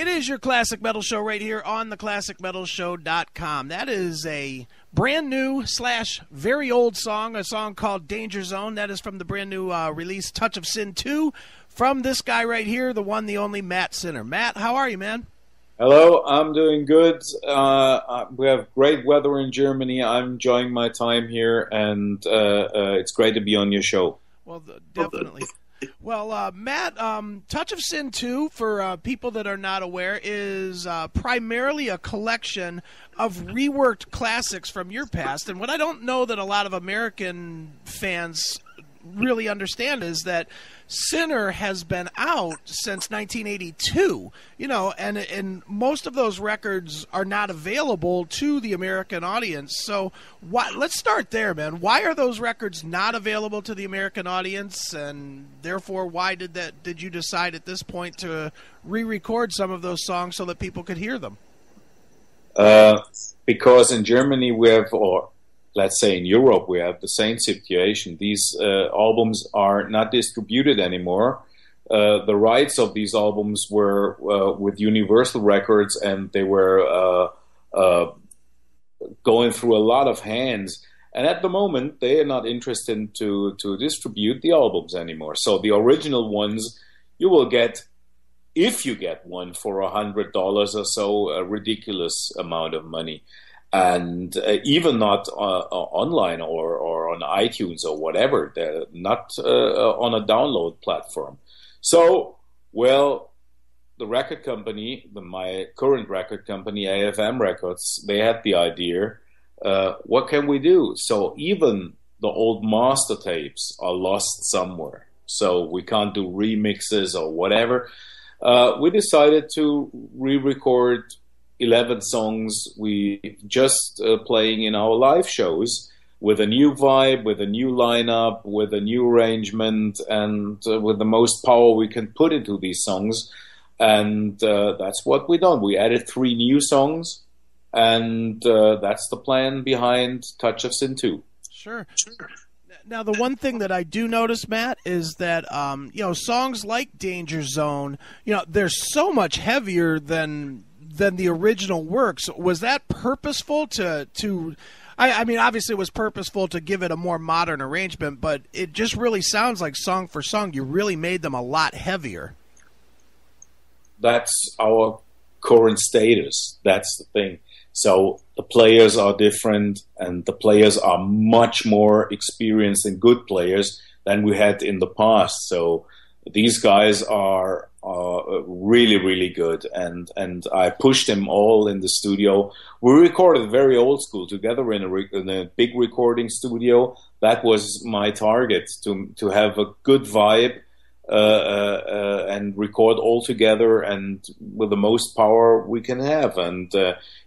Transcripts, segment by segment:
It is your Classic Metal Show right here on theclassicmetalshow.com. That is a brand new / very old song, a song called Danger Zone. That is from the brand new release Touch of Sin 2 from this guy right here, the one, the only Matt Sinner. Matt, how are you, man? Hello, I'm doing good. We have great weather in Germany. I'm enjoying my time here, and it's great to be on your show. Well, definitely. Well, Matt, Touch of Sin 2, for people that are not aware, is primarily a collection of reworked classics from your past. And what I don't know that a lot of American fans really understand is that Sinner has been out since 1982, you know, and most of those records are not available to the American audience. So let's start there, man. Why are those records not available to the American audience, and therefore why did you decide at this point to re-record some of those songs so that people could hear them? Because in Germany we have, or let's say in Europe, we have the same situation. These albums are not distributed anymore. The rights of these albums were with Universal Records, and they were going through a lot of hands. And at the moment, they are not interested to distribute the albums anymore. So the original ones, you will get, if you get one for $100 or so, a ridiculous amount of money. And even not online or on iTunes or whatever, they're not on a download platform. So, well, the record company, my current record company, AFM Records, they had the idea, what can we do? So even the old master tapes are lost somewhere. So we can't do remixes or whatever. We decided to re-record 11 songs we just playing in our live shows with a new vibe, with a new lineup, with a new arrangement, and with the most power we can put into these songs. And that's what we done. We added 3 new songs, and that's the plan behind Touch of Sin 2. Sure. Now, the one thing that I do notice, Matt, is that, songs like Danger Zone, they're so much heavier than the original works. Was that purposeful I mean, obviously it was purposeful to give it a more modern arrangement, but it just really sounds like song for song you really made them a lot heavier. That's our current status. That's the thing. So the players are different, and the players are much more experienced and good players than we had in the past. So these guys are really, really good, and I pushed them all in the studio. We recorded very old school together in a big recording studio. That was my target, to have a good vibe and record all together and with the most power we can have. And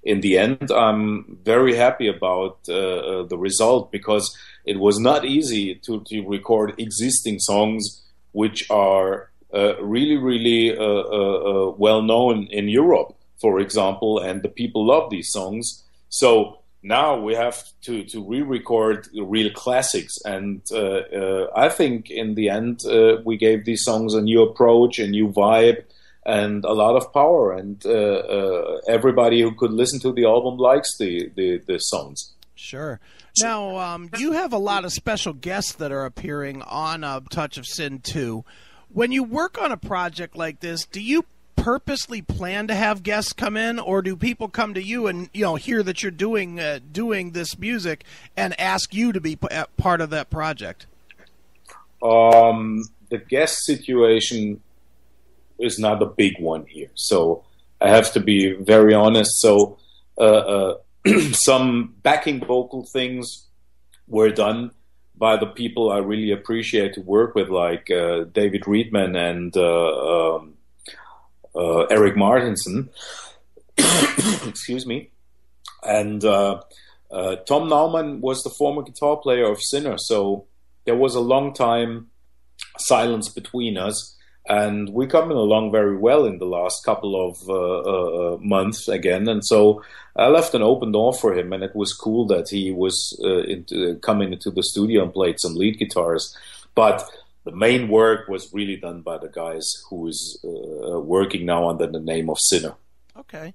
in the end, I'm very happy about the result, because it was not easy to record existing songs which are really, really well known in Europe, for example, and the people love these songs. So now we have to re-record real classics, and I think in the end we gave these songs a new approach, a new vibe, and a lot of power. And everybody who could listen to the album likes the songs. Sure. Now, you have a lot of special guests that are appearing on Touch of Sin 2. When you work on a project like this, do you purposely plan to have guests come in, or do people come to you and hear that you're doing this music and ask you to be part of that project? The guest situation is not a big one here, so I have to be very honest. So some backing vocal things were done by the people I really appreciate to work with, like David Reedman and Eric Martinson. Excuse me. And Tom Naumann was the former guitar player of Sinner, so there was a long time silence between us. And we're coming along very well in the last couple of months again. And so I left an open door for him, and it was cool that he was coming into the studio and played some lead guitars. But the main work was really done by the guys who is working now under the name of Sinner. Okay.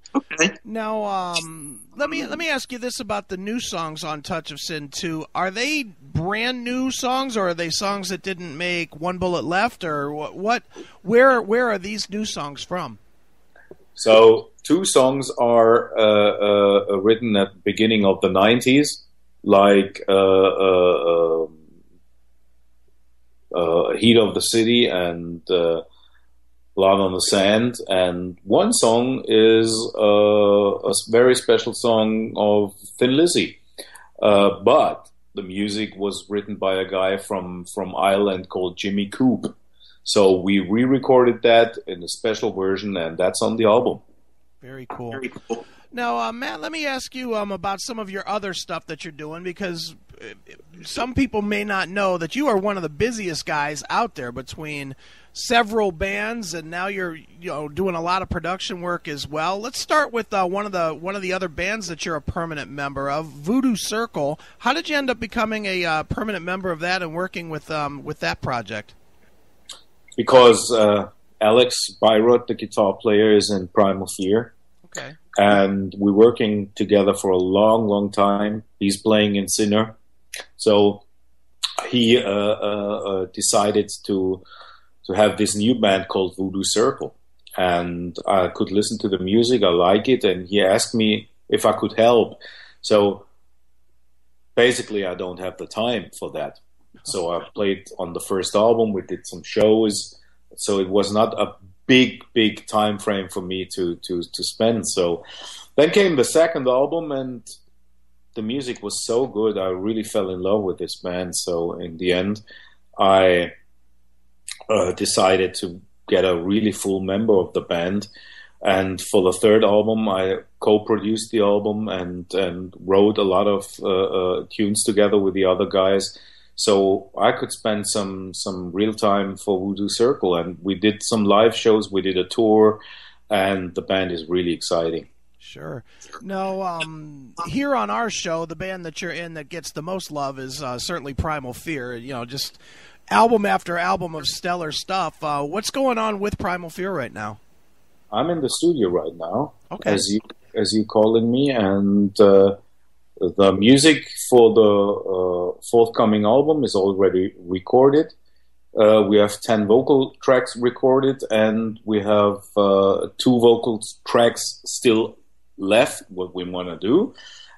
Now, let me ask you this about the new songs on Touch of Sin 2. Are they brand new songs, or are they songs that didn't make One Bullet Left, or what? Where are these new songs from? So 2 songs are written at the beginning of the 90s, like Heat of the City and Blood on the Sand, and one song is a very special song of Thin Lizzy. But the music was written by a guy from Ireland called Jimmy Coop. So we re-recorded that in a special version, and that's on the album. Very cool. Very cool. Now, Matt, let me ask you about some of your other stuff that you're doing, because some people may not know that you are one of the busiest guys out there between several bands, and now you're doing a lot of production work as well. Let's start with one of the other bands that you're a permanent member of, Voodoo Circle. How did you end up becoming a permanent member of that and working with that project? Because Alex Byrod, the guitar player, is in Primal Fear. Okay. And we're working together for a long, long time. He's playing in Sinner. So he decided to have this new band called Voodoo Circle. And I could listen to the music, I like it, and he asked me if I could help. So basically I don't have the time for that. So I played on the first album, we did some shows, so it was not a big time frame for me to spend. So then came the second album, and the music was so good, I really fell in love with this band. So in the end, I decided to get a really full member of the band. And for the third album, I co-produced the album and wrote a lot of tunes together with the other guys. So I could spend some real time for Voodoo Circle, and we did some live shows, we did a tour, and the band is really exciting. Sure. Now, here on our show, the band that you're in that gets the most love is certainly Primal Fear. Just album after album of stellar stuff. What's going on with Primal Fear right now? I'm in the studio right now, okay, as you calling me, and the music for the forthcoming album is already recorded. We have 10 vocal tracks recorded, and we have 2 vocal tracks still left, what we want to do.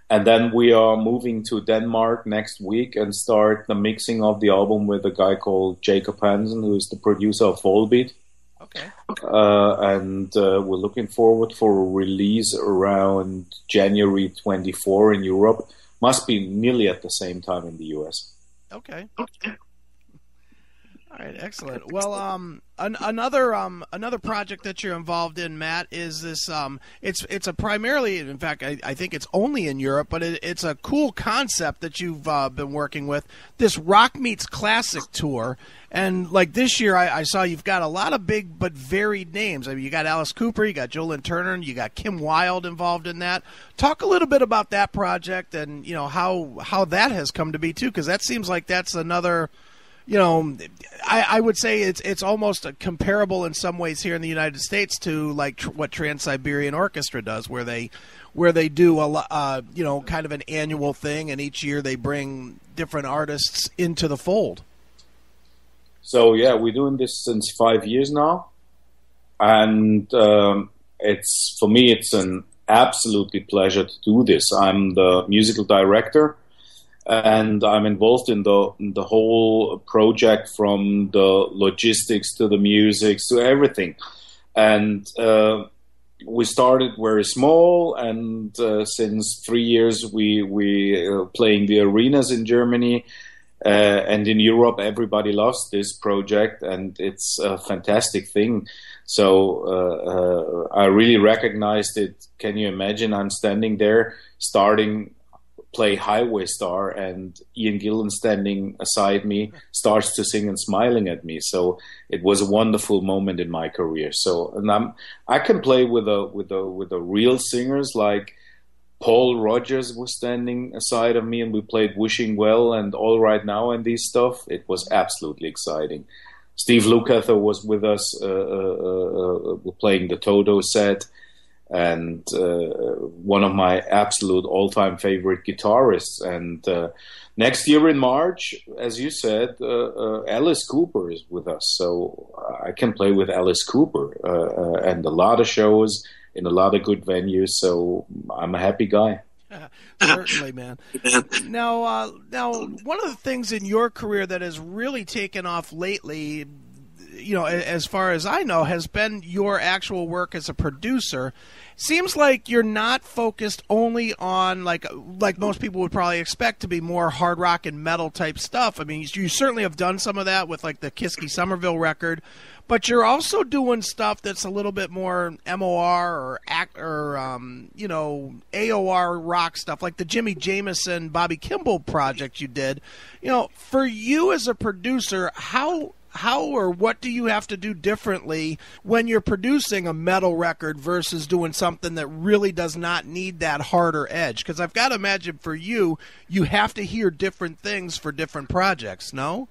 And then we are moving to Denmark next week and start the mixing of the album with a guy called Jacob Hansen, who is the producer of Volbeat. Okay. And we're looking forward for a release around January 24 in Europe. Must be nearly at the same time in the US. Okay. All right, excellent. Well, another project that you're involved in, Matt, is this. It's a primarily, in fact, I think it's only in Europe, but it's a cool concept that you've been working with. This Rock Meets Classic tour, and like this year, I saw you've got a lot of big but varied names. I mean, you got Alice Cooper, you got Joe Turner, and you got Kim Wilde involved in that. Talk a little bit about that project and how that has come to be too, because that seems like that's another. I would say it's almost comparable in some ways here in the United States to like what Trans-Siberian Orchestra does, where they do a lot, kind of an annual thing, and each year they bring different artists into the fold. So yeah, we're doing this since 5 years now, and it's for me it's an absolutely pleasure to do this. I'm the musical director. And I'm involved in the whole project, from the logistics to the music to everything. And we started very small, and since 3 years we playing the arenas in Germany and in Europe. Everybody loves this project, and it's a fantastic thing. So I really recognized it. Can you imagine? I'm standing there starting. Play Highway Star, and Ian Gillan standing aside me starts to sing and smiling at me. So it was a wonderful moment in my career. So, and I can play with the real singers like Paul Rogers was standing aside of me, and we played Wishing Well and All Right Now and these stuff. It was absolutely exciting. Steve Lukather was with us, playing the Toto set, and one of my absolute all-time favorite guitarists. And next year in March, as you said, Alice Cooper is with us, so I can play with Alice Cooper and a lot of shows in a lot of good venues. So I'm a happy guy. Certainly, man. Now, one of the things in your career that has really taken off lately, you know, as far as I know, has been your actual work as a producer. Seems like you're not focused only on like most people would probably expect to be more hard rock and metal type stuff. I mean, you certainly have done some of that with like the Kiski Somerville record, but you're also doing stuff that's a little bit more MOR or you know, AOR rock stuff, like the Jimmy Jamison, Bobby Kimball project you did. You know, for you as a producer, how or what do you have to do differently when you're producing a metal record versus doing something that really does not need that harder edge? Because I've got to imagine for you, you have to hear different things for different projects, no?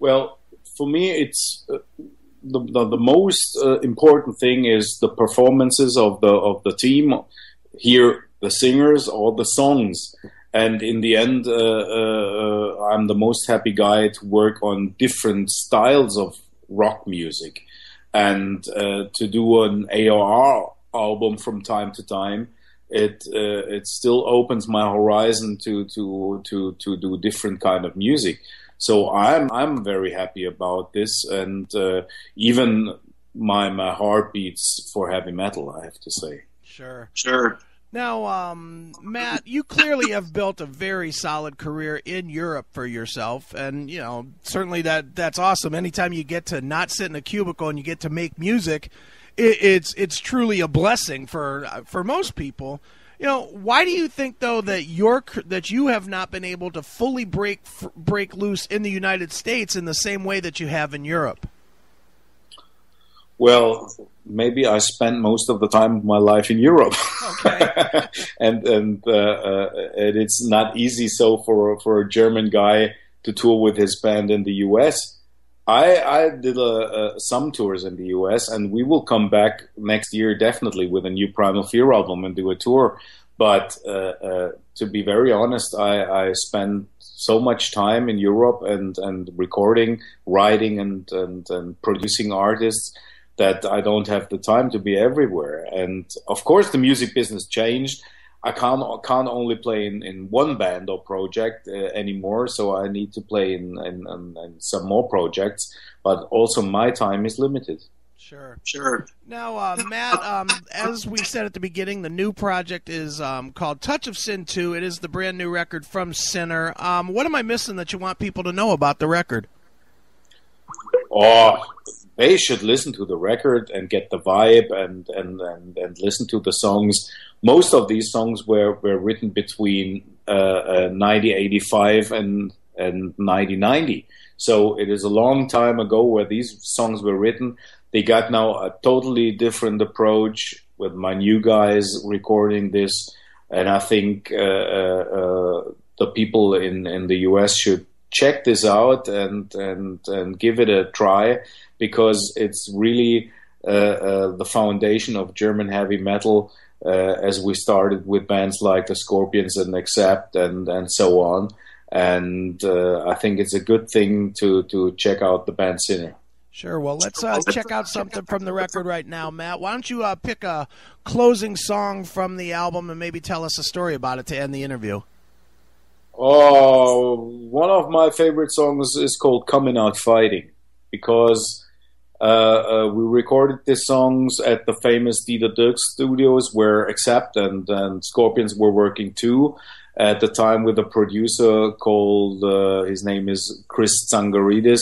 Well, for me, it's the most important thing is the performances of the team. Hear the singers or the songs. And in the end, I'm the most happy guy to work on different styles of rock music, and to do an AOR album from time to time. It still opens my horizon to do different kind of music. So I'm very happy about this, and even my heart beats for heavy metal, I have to say. Sure. Now, Matt, you clearly have built a very solid career in Europe for yourself, and you know, certainly that's awesome. Anytime you get to not sit in a cubicle and you get to make music, it's truly a blessing for most people. You know, why do you think though that you have not been able to fully break loose in the United States in the same way that you have in Europe? Well, maybe I spent most of the time of my life in Europe, okay. and it's not easy. So for a German guy to tour with his band in the U.S., I did some tours in the U.S., and we will come back next year definitely with a new Primal Fear album and do a tour. But to be very honest, I spent so much time in Europe and recording, writing, and producing artists that I don't have the time to be everywhere. And of course, the music business changed. I can't only play in one band or project anymore, so I need to play in some more projects. But also, my time is limited. Sure. Now, Matt, as we said at the beginning, the new project is called Touch of Sin 2. It is the brand new record from Sinner. What am I missing that you want people to know about the record? Oh, they should listen to the record and get the vibe and listen to the songs. Most of these songs were written between 1985 and 1990. So it is a long time ago where these songs were written. They got now a totally different approach with my new guys recording this. And I think the people in the US should check this out and give it a try, because it's really the foundation of German heavy metal, as we started with bands like the Scorpions and Accept and so on. And I think it's a good thing to check out the band Sinner. Sure. Well, let's check out something from the record right now, Matt. Why don't you pick a closing song from the album and maybe tell us a story about it to end the interview? Oh, one of my favorite songs is called Coming Out Fighting, because we recorded these songs at the famous Dieter Dirks studios where Accept and Scorpions were working too, at the time with a producer called, his name is Chris Tsangaridis,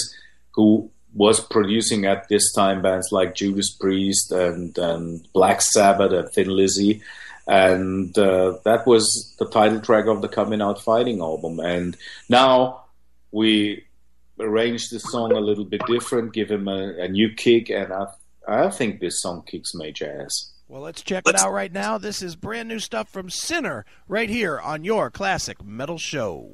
who was producing at this time bands like Judas Priest and Black Sabbath and Thin Lizzy. And that was the title track of the Coming Out Fighting album. And now we arranged this song a little bit different, give him a new kick, and I think this song kicks major ass. Well, let's check it out right now. This is brand new stuff from Sinner right here on your Classic Metal Show.